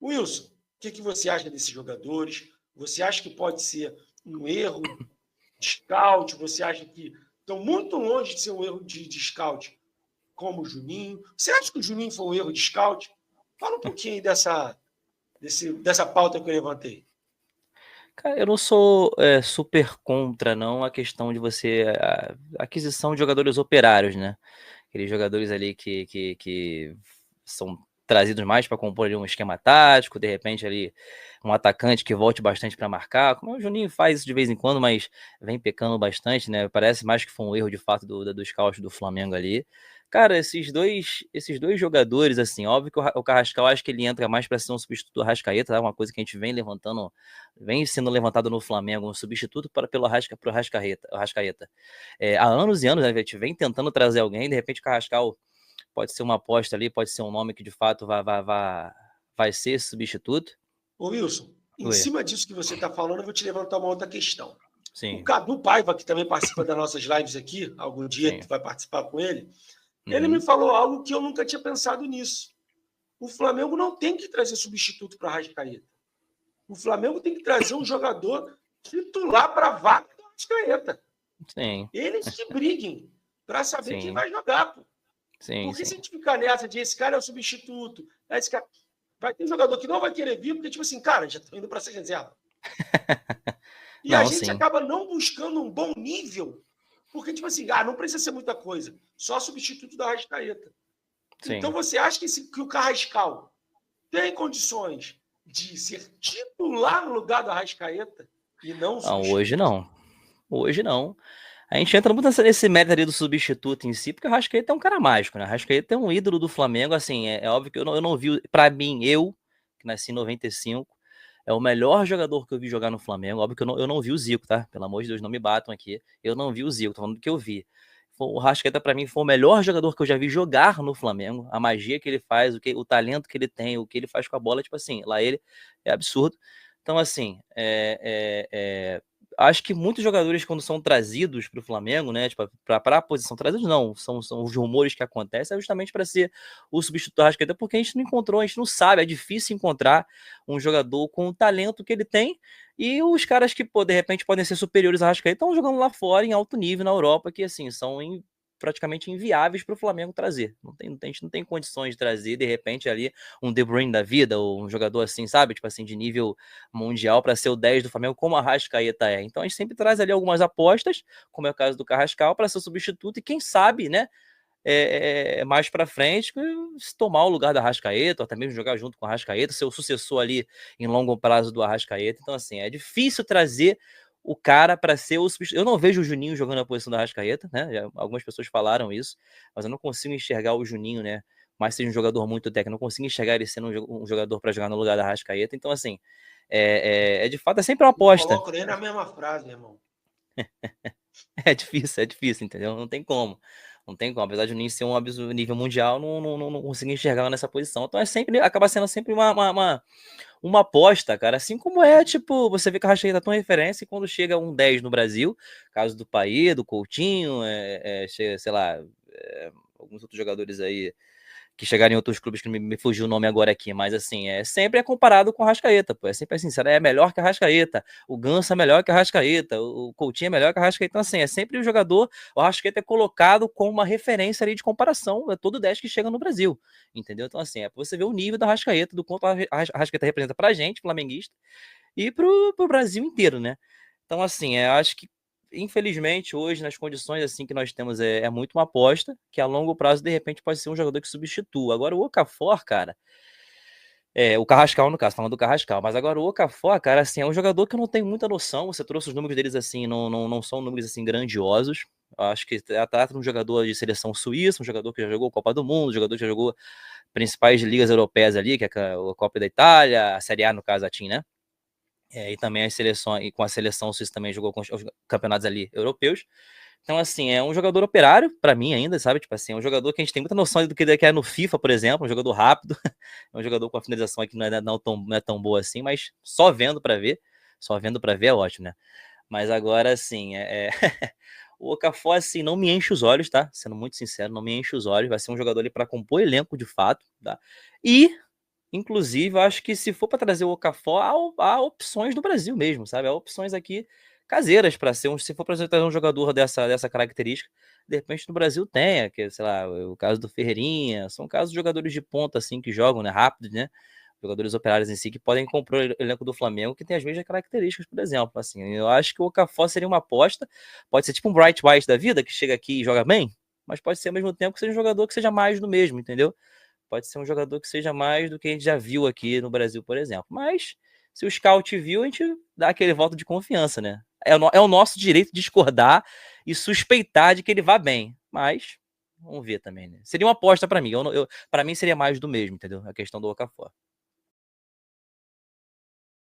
Wilson, o que você acha desses jogadores? Você acha que pode ser um erro de scout? Você acha que estão muito longe de ser um erro de scout, como o Juninho? Você acha que o Juninho foi um erro de scout? Fala um pouquinho aí dessa pauta que eu levantei. Cara, eu não sou super contra, não, a questão de você. A aquisição de jogadores operários, né? Aqueles jogadores ali que são trazidos mais para compor ali um esquema tático, de repente ali um atacante que volte bastante para marcar, como o Juninho faz isso de vez em quando, mas vem pecando bastante, né? Parece mais que foi um erro de fato do scout do Flamengo ali. Cara, esses dois jogadores, assim, óbvio que o Carrascal, acho que ele entra mais para ser um substituto do Arrascaeta, tá? Uma coisa que a gente vem levantando, vem sendo levantado no Flamengo, um substituto pro Arrascaeta. Há anos e anos, né, a gente vem tentando trazer alguém, de repente o Carrascal pode ser uma aposta ali, pode ser um nome que de fato vai ser esse substituto. Ô, Wilson, em Oi. cima disso que você está falando, eu vou te levantar uma outra questão. O Sim, Cadu Paiva, que também participa das nossas lives aqui, algum dia sim. tu vai participar com ele, ele me Uhum. falou algo que eu nunca tinha pensado nisso. O Flamengo não tem que trazer substituto para a Arrascaeta. O Flamengo tem que trazer um jogador titular para a vaga do Arrascaeta. Sim, Eles que briguem para saber quem sim, vai jogar. Pô. sim, Porque sim. se a gente ficar nessa de esse cara é o substituto, esse cara... vai ter jogador que não vai querer vir, porque, tipo assim, cara, já estou indo para ser reserva. E a Não, gente sim, acaba não buscando um bom nível, porque, tipo assim, não precisa ser muita coisa, só substituto da Arrascaeta. Então, sim. você acha que o Carrascal tem condições de ser titular no lugar do Arrascaeta e não um Não, hoje substituto? não. Hoje não. A gente entra muito nesse mérito ali do substituto em si, porque o Arrascaeta é um cara mágico, né? O Arrascaeta é um ídolo do Flamengo, assim, é óbvio que eu não vi, pra mim, que nasci em 95, é o melhor jogador que eu vi jogar no Flamengo, óbvio que eu não vi o Zico, tá? Pelo amor de Deus, não me batam aqui, eu não vi o Zico, tô falando do que eu vi. O Arrascaeta, pra mim, foi o melhor jogador que eu já vi jogar no Flamengo, a magia que ele faz, o talento que ele tem, o que ele faz com a bola, tipo assim, lá ele é absurdo. Então, assim, acho que muitos jogadores, quando são trazidos para o Flamengo, né, tipo, para a posição, trazidos não, são os rumores que acontecem, é justamente para ser o substituto do Arrascaeta, porque a gente não encontrou, a gente não sabe, é difícil encontrar um jogador com o talento que ele tem, e os caras que, pô, de repente, podem ser superiores ao Arrascaeta estão jogando lá fora, em alto nível, na Europa, que, assim, são praticamente inviáveis para o Flamengo trazer. A gente não tem condições de trazer, de repente, ali um De Bruyne da vida, ou um jogador assim, sabe? Tipo assim, de nível mundial para ser o 10 do Flamengo, como a Arrascaeta é. Então a gente sempre traz ali algumas apostas, como é o caso do Carrascal, para ser o substituto, e quem sabe, né? Mais para frente, se tomar o lugar da Arrascaeta, ou até mesmo jogar junto com o Arrascaeta, ser o sucessor ali em longo prazo do Arrascaeta. Então, assim, é difícil trazer o cara para ser o substituto. Eu não vejo o Juninho jogando na posição da Arrascaeta, né? Algumas pessoas falaram isso, mas eu não consigo enxergar o Juninho, né? Mas seja um jogador muito técnico, não consigo enxergar ele sendo um jogador para jogar no lugar da Arrascaeta. Então, assim, de fato, é sempre uma Não aposta. coloco nem na mesma frase, meu irmão. É difícil, entendeu? Não tem como. Não tem como. Apesar de o Ninho ser um absurdo nível mundial, não consegui enxergar nessa posição. Então acaba sendo sempre uma aposta, cara. Assim como é, tipo, você vê que a Rascaeta tá tão referência e quando chega um 10 no Brasil, caso do Paê, do Coutinho, chega, sei lá, alguns outros jogadores aí que chegaram em outros clubes que me fugiu o nome agora aqui, mas assim, sempre comparado com o Arrascaeta, pô, é sempre assim, será é melhor que a Arrascaeta, o Ganso é melhor que a Arrascaeta, o Coutinho é melhor que a Arrascaeta, então assim, é sempre o jogador, o Arrascaeta é colocado como uma referência ali de comparação, é todo 10 que chega no Brasil, entendeu? Então assim, pra você ver o nível da Arrascaeta, do quanto a Arrascaeta representa pra gente, flamenguista, e pro Brasil inteiro, né? Então assim, acho que infelizmente, hoje, nas condições assim que nós temos, é muito uma aposta, que a longo prazo, de repente, pode ser um jogador que substitua. Agora, o Okafor, cara, o Carrascal, no caso, falando do Carrascal, mas agora o Okafor, cara, assim, é um jogador que eu não tenho muita noção. Você trouxe os números deles, assim, não são números, assim, grandiosos. Eu acho que trata de um jogador de seleção suíça, um jogador que já jogou Copa do Mundo, um jogador que já jogou principais ligas europeias ali, que é a Copa da Itália, a Série A, no caso, a TIM, né? E também as seleções, e com a seleção suíça também jogou com os campeonatos ali europeus. Então, assim, é um jogador operário, pra mim ainda, sabe? Tipo assim, é um jogador que a gente tem muita noção do que ele é no FIFA, por exemplo, um jogador rápido, é um jogador com a finalização aqui não é tão boa assim, mas só vendo pra ver é ótimo, né? Mas agora, assim, o Okafor, assim, não me enche os olhos, tá? Sendo muito sincero, não me enche os olhos, vai ser um jogador ali pra compor elenco, de fato, tá? E Inclusive, eu acho que se for para trazer o Okafor, há opções no Brasil mesmo, sabe? Há opções aqui caseiras para ser se for para trazer um jogador dessa característica, de repente no Brasil tenha, que, sei lá, o caso do Ferreirinha, são casos de jogadores de ponta, assim, que jogam, né, rápido, né? Jogadores operários em si que podem comprar o elenco do Flamengo, que tem as mesmas características, por exemplo. Assim, eu acho que o Okafor seria uma aposta, pode ser tipo um Bright White da vida, que chega aqui e joga bem, mas pode ser ao mesmo tempo que seja um jogador que seja mais do mesmo, entendeu? Pode ser um jogador que seja mais do que a gente já viu aqui no Brasil, por exemplo. Mas se o scout viu, a gente dá aquele voto de confiança, né? É o nosso direito discordar e suspeitar de que ele vá bem. Mas vamos ver também, né? Seria uma aposta para mim. Para mim seria mais do mesmo, entendeu? A questão do Okafor.